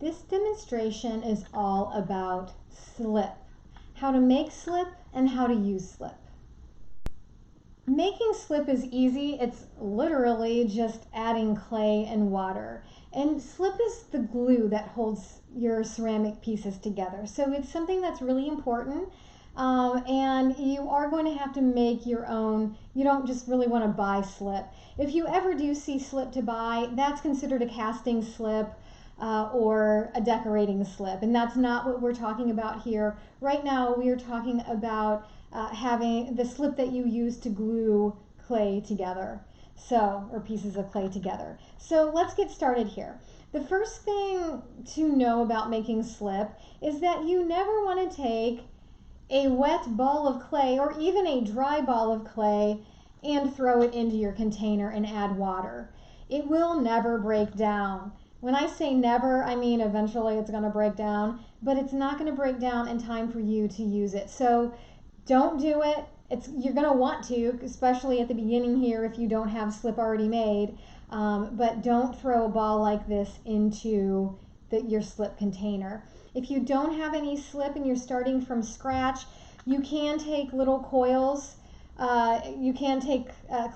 This demonstration is all about slip, how to make slip and how to use slip. Making slip is easy. It's literally just adding clay and water. And slip is the glue that holds your ceramic pieces together. So it's something that's really important. And you are going to have to make your own. You don't just really want to buy slip. If you ever do see slip to buy, that's considered a casting slip or a decorating slip. And that's not what we're talking about here. Right now we are talking about having the slip that you use to glue clay together, or pieces of clay together. So let's get started here. The first thing to know about making slip is that you never want to take a wet ball of clay or even a dry ball of clay and throw it into your container and add water. It will never break down. When I say never, I mean eventually it's going to break down, but it's not going to break down in time for you to use it. So don't do it. You're going to want to, especially at the beginning here if you don't have slip already made, but don't throw a ball like this into your slip container. If you don't have any slip and you're starting from scratch, you can take little coils. You can take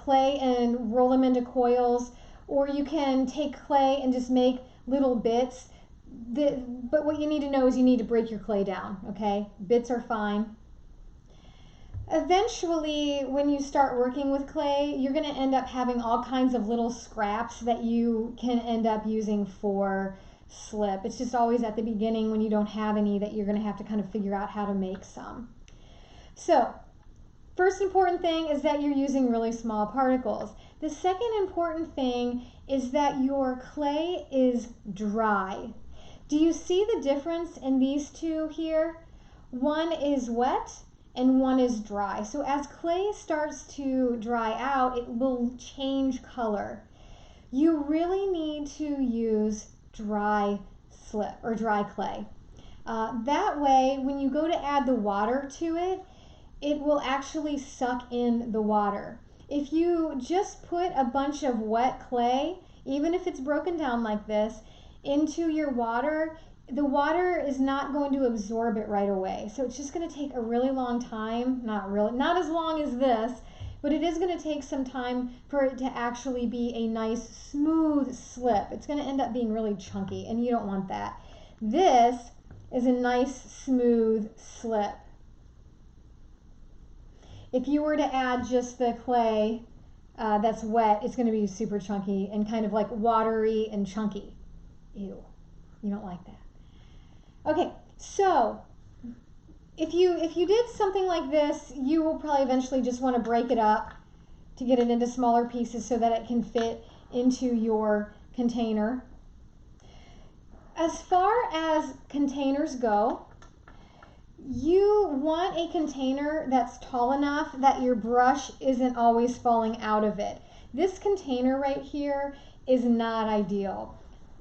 clay and roll them into coils, or you can take clay and just make little bits. But what you need to know is you need to break your clay down, okay? Bits are fine. Eventually, when you start working with clay, you're going to end up having all kinds of little scraps that you can end up using for slip. It's just always at the beginning when you don't have any that you're going to have to kind of figure out how to make some. So, first important thing is that you're using really small particles. The second important thing is that your clay is dry. Do you see the difference in these two here? One is wet and one is dry. So as clay starts to dry out, it will change color. You really need to use dry slip or dry clay. That way, when you go to add the water to it, it will actually suck in the water. If you just put a bunch of wet clay, even if it's broken down like this, into your water, the water is not going to absorb it right away. So it's just going to take a really long time, not as long as this, but it is going to take some time for it to actually be a nice smooth slip. It's going to end up being really chunky, and you don't want that. This is a nice smooth slip. If you were to add just the clay that's wet, it's going to be super chunky and kind of like watery and chunky. Ew, you don't like that. Okay, so if you did something like this, you will probably eventually just want to break it up to get it into smaller pieces so that it can fit into your container. As far as containers go, you want a container that's tall enough that your brush isn't always falling out of it. This container right here is not ideal.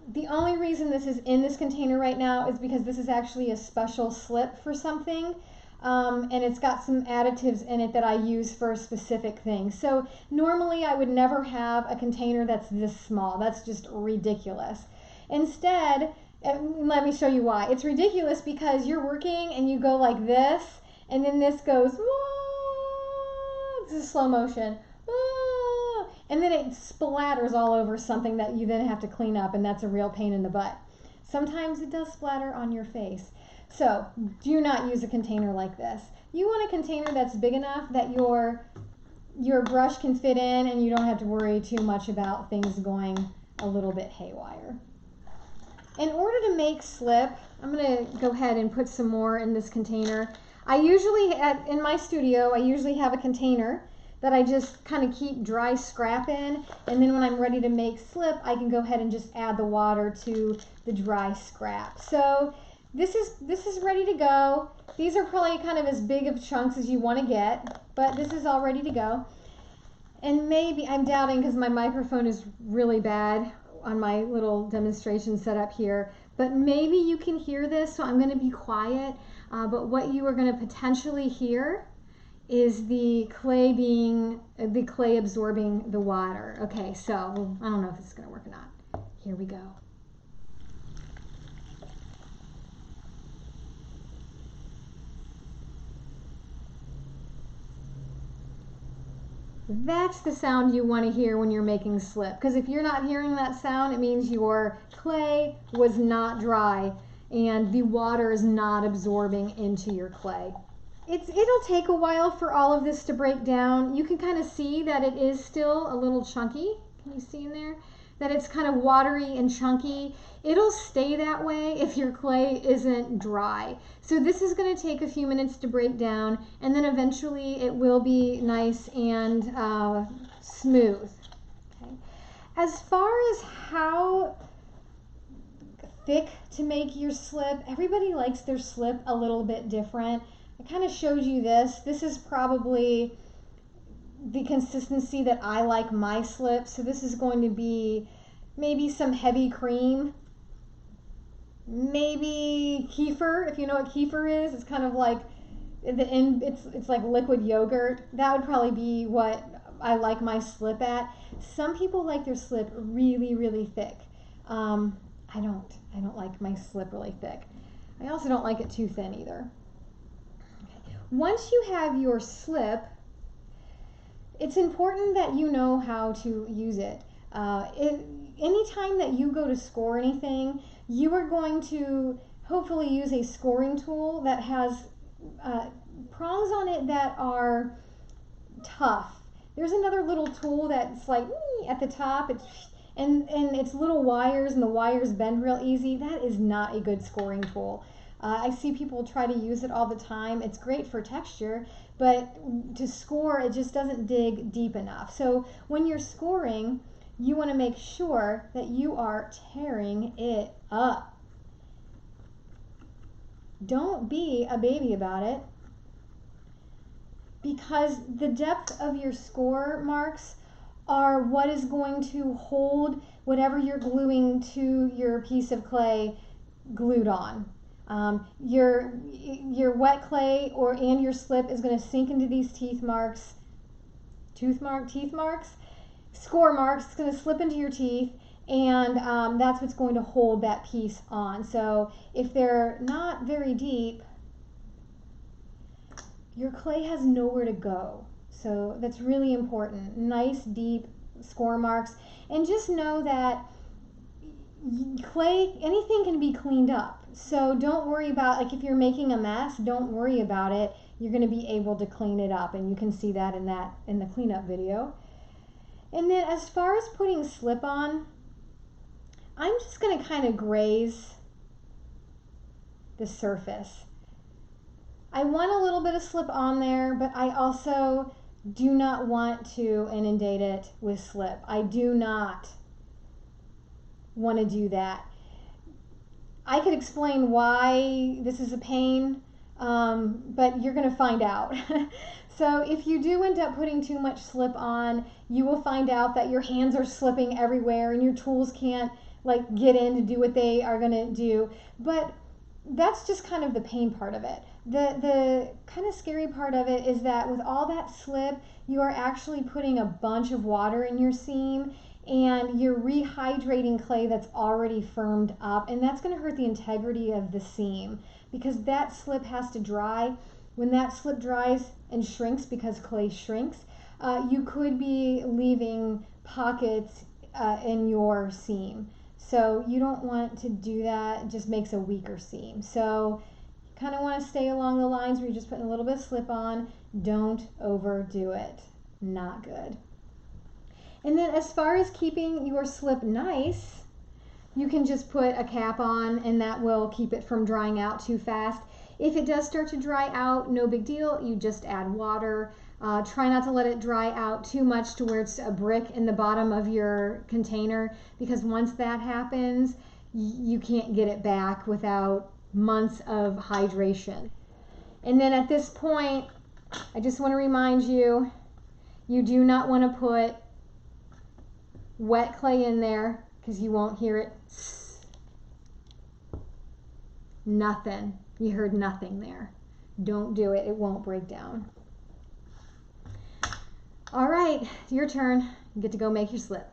The only reason this is in this container right now is because this is actually a special slip for something, and it's got some additives in it that I use for a specific thing. So normally I would never have a container that's this small. That's just ridiculous. Instead, let me show you why. It's ridiculous because you're working and you go like this, and then this goes, it's a slow motion. And then it splatters all over something that you then have to clean up, and that's a real pain in the butt. Sometimes it does splatter on your face. So do not use a container like this. You want a container that's big enough that your brush can fit in and you don't have to worry too much about things going a little bit haywire. In order to make slip, I'm going to go ahead and put some more in this container. In my studio, I usually have a container that I just kind of keep dry scrap in, and then when I'm ready to make slip, I can go ahead and just add the water to the dry scrap. So this is ready to go. These are probably kind of as big of chunks as you want to get, but this is all ready to go. And maybe, I'm doubting because my microphone is really bad on my little demonstration setup here, but maybe you can hear this, so I'm going to be quiet. But what you are going to potentially hear is the clay absorbing the water. Okay, so I don't know if this is going to work or not. Here we go. That's the sound you want to hear when you're making slip, because if you're not hearing that sound, it means your clay was not dry and the water is not absorbing into your clay. It'll take a while for all of this to break down. You can kind of see that it is still a little chunky. Can you see in there? That it's kind of watery and chunky. It'll stay that way if your clay isn't dry. So this is going to take a few minutes to break down, and then eventually it will be nice and smooth. Okay. As far as how thick to make your slip, everybody likes their slip a little bit different. I kind of showed you this. This is probably the consistency that I like my slip. So this is going to be maybe some heavy cream, maybe kefir, if you know what kefir is. It's kind of like it's like liquid yogurt. That would probably be what I like my slip at. Some people like their slip really, really thick. I don't like my slip really thick. I also don't like it too thin either. Okay. Once you have your slip, it's important that you know how to use it. Anytime that you go to score anything, you are going to hopefully use a scoring tool that has prongs on it that are tough. There's another little tool that's like at the top, and it's little wires, and the wires bend real easy. That is not a good scoring tool. I see people try to use it all the time. It's great for texture, but to score, it just doesn't dig deep enough. So when you're scoring, you want to make sure that you are tearing it up. Don't be a baby about it, because the depth of your score marks are what is going to hold whatever you're gluing to your piece of clay glued on. Your wet clay and your slip is going to sink into these teeth marks, score marks. It's going to slip into your teeth, and that's what's going to hold that piece on. So if they're not very deep, your clay has nowhere to go. So that's really important. Nice deep score marks, and just know that clay, anything can be cleaned up. So don't worry about, like, if you're making a mess, don't worry about it. You're going to be able to clean it up, and you can see that in the cleanup video. And then as far as putting slip on, I'm just going to kind of graze the surface. I want a little bit of slip on there, but I also do not want to inundate it with slip. I do not want to do that. I could explain why this is a pain, but you're going to find out. So if you do end up putting too much slip on, you will find out that your hands are slipping everywhere and your tools can't like get in to do what they are going to do. But that's just kind of the pain part of it. The kind of scary part of it is that with all that slip, you are actually putting a bunch of water in your seam, and you're rehydrating clay that's already firmed up, and that's going to hurt the integrity of the seam because that slip has to dry. When that slip dries and shrinks, because clay shrinks, you could be leaving pockets in your seam. So you don't want to do that. It just makes a weaker seam. So you kind of want to stay along the lines where you're just putting a little bit of slip on. Don't overdo it. Not good. And then as far as keeping your slip nice, you can just put a cap on, and that will keep it from drying out too fast. If it does start to dry out, no big deal. You just add water. Try not to let it dry out too much to where it's a brick in the bottom of your container, because once that happens, you can't get it back without months of hydration. And then at this point, I just want to remind you, you do not want to put wet clay in there because you won't hear it. Nothing. You heard nothing there. Don't do it. It won't break down. All right, your turn. You get to go make your slip.